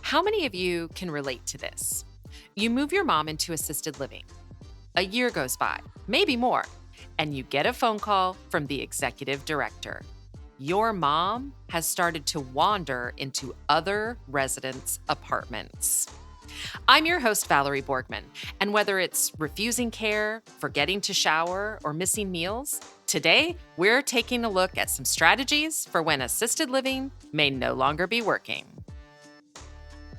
How many of you can relate to this? You move your mom into assisted living. A year goes by, maybe more, and you get a phone call from the executive director. Your mom has started to wander into other residents' apartments. I'm your host, Valerie Borgman, and whether it's refusing care, forgetting to shower, or missing meals, today we're taking a look at some strategies for when assisted living may no longer be working.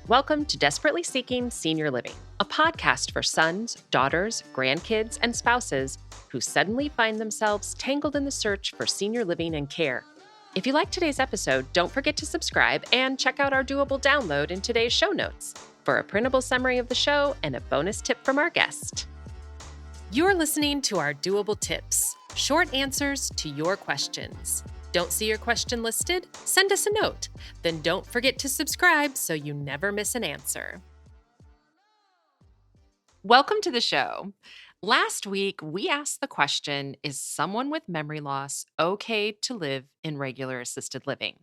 Welcome to Desperately Seeking Senior Living, a podcast for sons, daughters, grandkids, and spouses who suddenly find themselves tangled in the search for senior living and care. If you like today's episode, don't forget to subscribe and check out our doable download in today's show notes for a printable summary of the show and a bonus tip from our guest. You're listening to our doable tips, short answers to your questions. Don't see your question listed? Send us a note. Then don't forget to subscribe so you never miss an answer. Welcome to the show. Last week, we asked the question, is someone with memory loss okay to live in regular assisted living?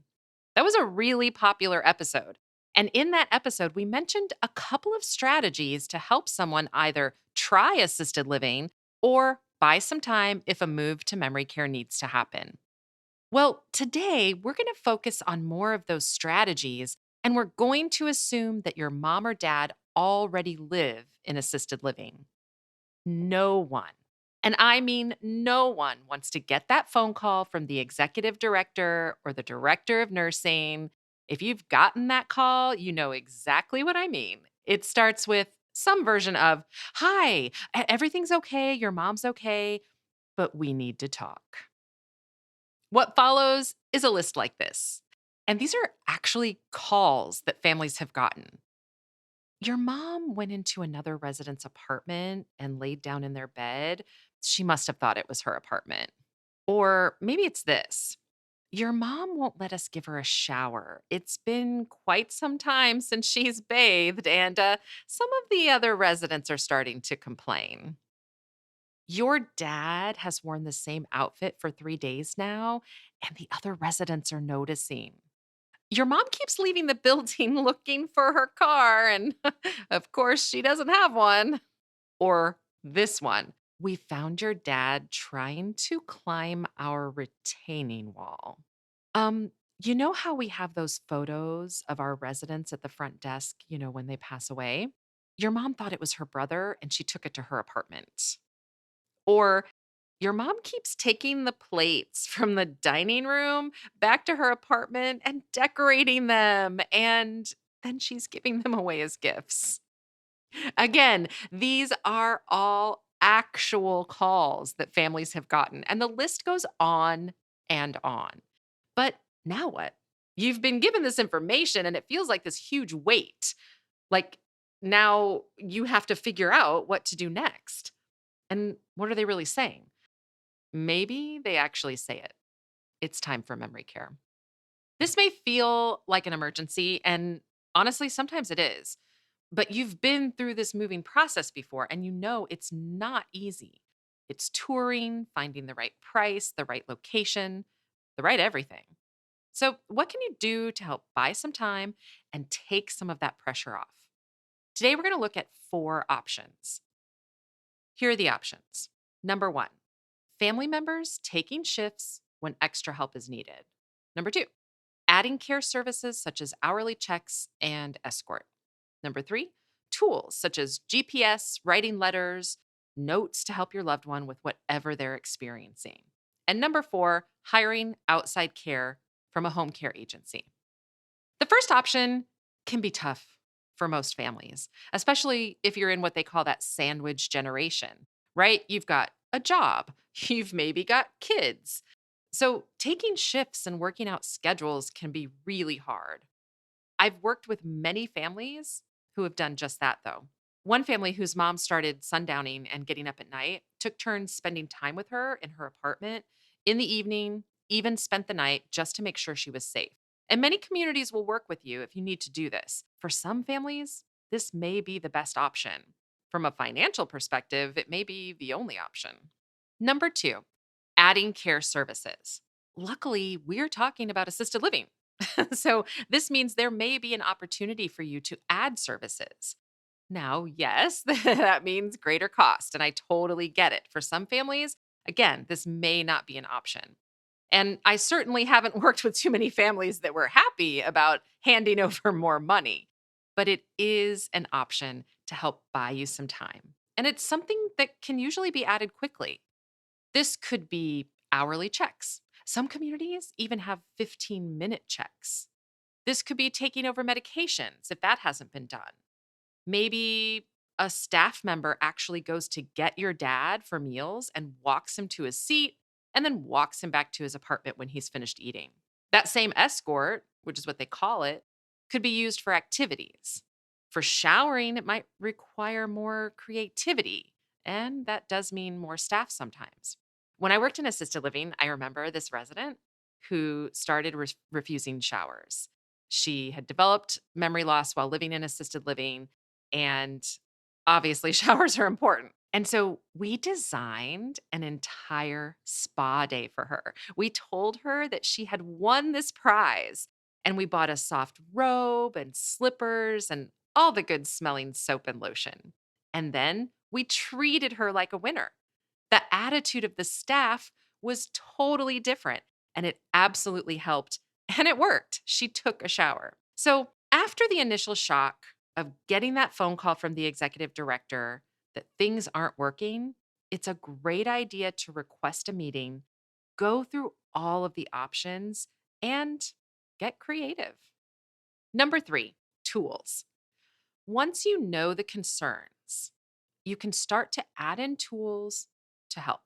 That was a really popular episode. And in that episode, we mentioned a couple of strategies to help someone either try assisted living or buy some time if a move to memory care needs to happen. Well, today we're going to focus on more of those strategies, and we're going to assume that your mom or dad already live in assisted living. No one, and I mean no one, wants to get that phone call from the executive director or the director of nursing. If you've gotten that call, you know exactly what I mean. It starts with some version of, "Hi, everything's okay, your mom's okay, but we need to talk." What follows is a list like this. And these are actually calls that families have gotten. Your mom went into another resident's apartment and laid down in their bed. She must have thought it was her apartment. Or maybe it's this. Your mom won't let us give her a shower. It's been quite some time since she's bathed, and some of the other residents are starting to complain. Your dad has worn the same outfit for 3 days now, and the other residents are noticing. Your mom keeps leaving the building looking for her car, and of course, she doesn't have one. Or this one. We found your dad trying to climb our retaining wall. Um, you know how we have those photos of our residents at the front desk, when they pass away? Your mom thought it was her brother, and she took it to her apartment. Or your mom keeps taking the plates from the dining room back to her apartment and decorating them, and then she's giving them away as gifts. Again, these are all actual calls that families have gotten, and the list goes on and on. But now what? You've been given this information, and it feels like this huge weight. Like now you have to figure out what to do next. And what are they really saying? Maybe they actually say it. It's time for memory care. This may feel like an emergency, and honestly, sometimes it is. But you've been through this moving process before, and you know it's not easy. It's touring, finding the right price, the right location, the right everything. So, what can you do to help buy some time and take some of that pressure off? Today, we're going to look at 4 options. Here are the options. Number 1, family members taking shifts when extra help is needed. Number 2, adding care services such as hourly checks and escort. Number 3, tools such as GPS, writing letters, notes to help your loved one with whatever they're experiencing. And number 4, hiring outside care from a home care agency. The first option can be tough for most families, especially if you're in what they call that sandwich generation, right? You've got a job, you've maybe got kids. So taking shifts and working out schedules can be really hard. I've worked with many families who have done just that, though. One family whose mom started sundowning and getting up at night took turns spending time with her in her apartment in the evening, even spent the night just to make sure she was safe. And many communities will work with you if you need to do this. For some families, this may be the best option. From a financial perspective, it may be the only option. Number 2, adding care services. Luckily, we're talking about assisted living. So, this means there may be an opportunity for you to add services. Now, yes, that means greater cost, and I totally get it. For some families, again, this may not be an option. And I certainly haven't worked with too many families that were happy about handing over more money, but it is an option to help buy you some time. And it's something that can usually be added quickly. This could be hourly checks. Some communities even have 15-minute checks. This could be taking over medications if that hasn't been done. Maybe a staff member actually goes to get your dad for meals and walks him to his seat and then walks him back to his apartment when he's finished eating. That same escort, which is what they call it, could be used for activities. For showering, it might require more creativity, and that does mean more staff sometimes. When I worked in assisted living, I remember this resident who started refusing showers. She had developed memory loss while living in assisted living, and obviously, showers are important. And so we designed an entire spa day for her. We told her that she had won this prize, and we bought a soft robe and slippers and all the good smelling soap and lotion. And then we treated her like a winner. The attitude of the staff was totally different, and it absolutely helped. And it worked. She took a shower. So, after the initial shock of getting that phone call from the executive director that things aren't working, it's a great idea to request a meeting, go through all of the options, and get creative. Number three, tools. Once you know the concerns, you can start to add in tools to help.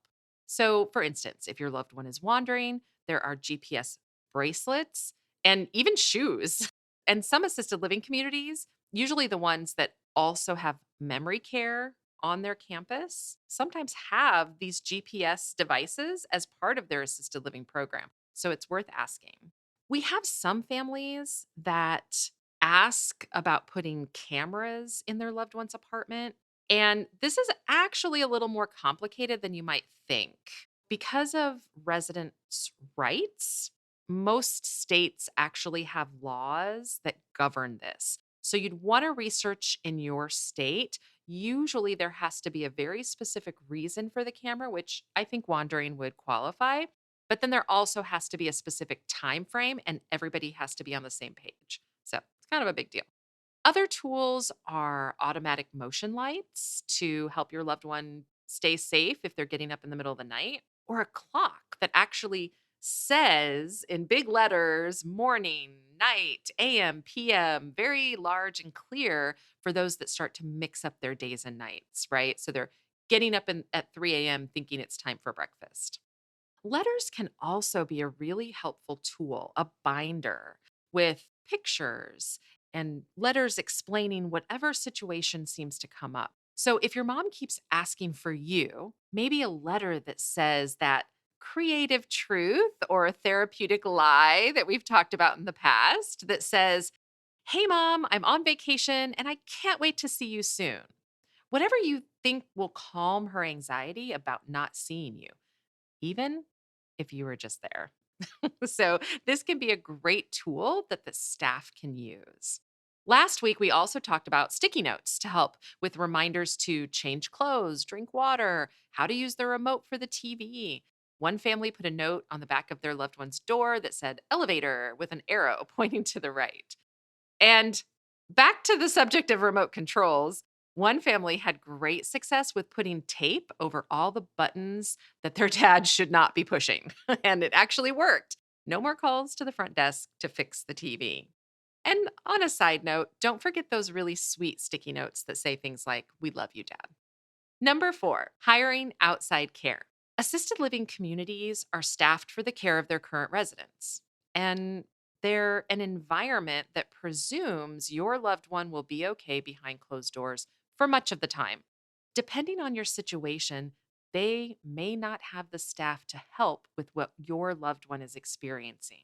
So, for instance, if your loved one is wandering, there are GPS bracelets and even shoes. And some assisted living communities, usually the ones that also have memory care on their campus, sometimes have these GPS devices as part of their assisted living program. So, it's worth asking. We have some families that ask about putting cameras in their loved one's apartment. And this is actually a little more complicated than you might think. Because of residents' rights, most states actually have laws that govern this. So you'd want to research in your state. Usually there has to be a very specific reason for the camera, which I think wandering would qualify. But then there also has to be a specific time frame and everybody has to be on the same page. So it's kind of a big deal. Other tools are automatic motion lights to help your loved one stay safe if they're getting up in the middle of the night, or a clock that actually says in big letters morning, night, AM, PM, very large and clear for those that start to mix up their days and nights, right? So they're getting up at 3 a.m. thinking it's time for breakfast. Letters can also be a really helpful tool, a binder with pictures and letters explaining whatever situation seems to come up. So if your mom keeps asking for you, maybe a letter that says that creative truth or a therapeutic lie that we've talked about in the past that says, "Hey, mom, I'm on vacation and I can't wait to see you soon." Whatever you think will calm her anxiety about not seeing you, even if you were just there. So, this can be a great tool that the staff can use. Last week, we also talked about sticky notes to help with reminders to change clothes, drink water, how to use the remote for the TV. One family put a note on the back of their loved one's door that said elevator with an arrow pointing to the right. And back to the subject of remote controls, one family had great success with putting tape over all the buttons that their dad should not be pushing. And it actually worked. No more calls to the front desk to fix the TV. And on a side note, don't forget those really sweet sticky notes that say things like, "We love you, Dad." Number four, hiring outside care. Assisted living communities are staffed for the care of their current residents, and they're an environment that presumes your loved one will be okay behind closed doors for much of the time. Depending on your situation, they may not have the staff to help with what your loved one is experiencing.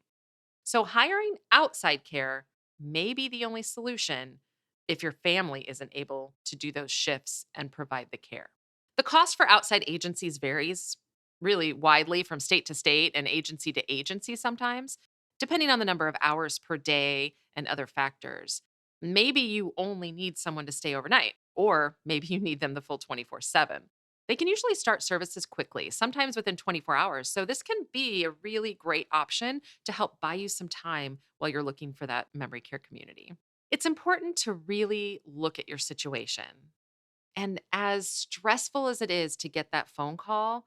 So, hiring outside care may be the only solution if your family isn't able to do those shifts and provide the care. The cost for outside agencies varies really widely from state to state and agency to agency sometimes. depending on the number of hours per day and other factors. Maybe you only need someone to stay overnight, or maybe you need them the full 24/7. They can usually start services quickly, sometimes within 24 hours. So, this can be a really great option to help buy you some time while you're looking for that memory care community. It's important to really look at your situation. And as stressful as it is to get that phone call,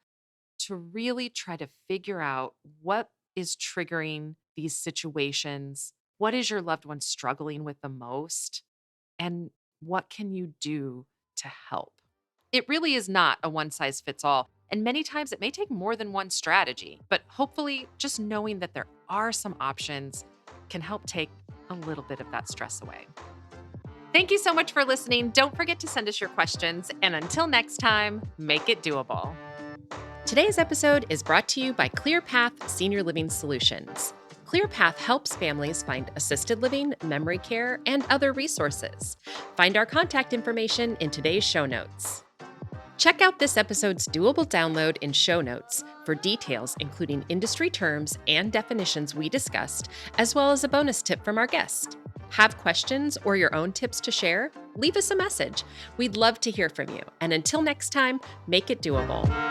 to really try to figure out what is triggering these situations. What is your loved one struggling with the most? And what can you do to help? It really is not a one size fits all. And many times it may take more than one strategy, but hopefully, just knowing that there are some options can help take a little bit of that stress away. Thank you so much for listening. Don't forget to send us your questions. And until next time, make it doable. Today's episode is brought to you by ClearPath Senior Living Solutions. ClearPath helps families find assisted living, memory care, and other resources. Find our contact information in today's show notes. Check out this episode's doable download in show notes for details, including industry terms and definitions we discussed, as well as a bonus tip from our guest. Have questions or your own tips to share? Leave us a message. We'd love to hear from you. And until next time, make it doable.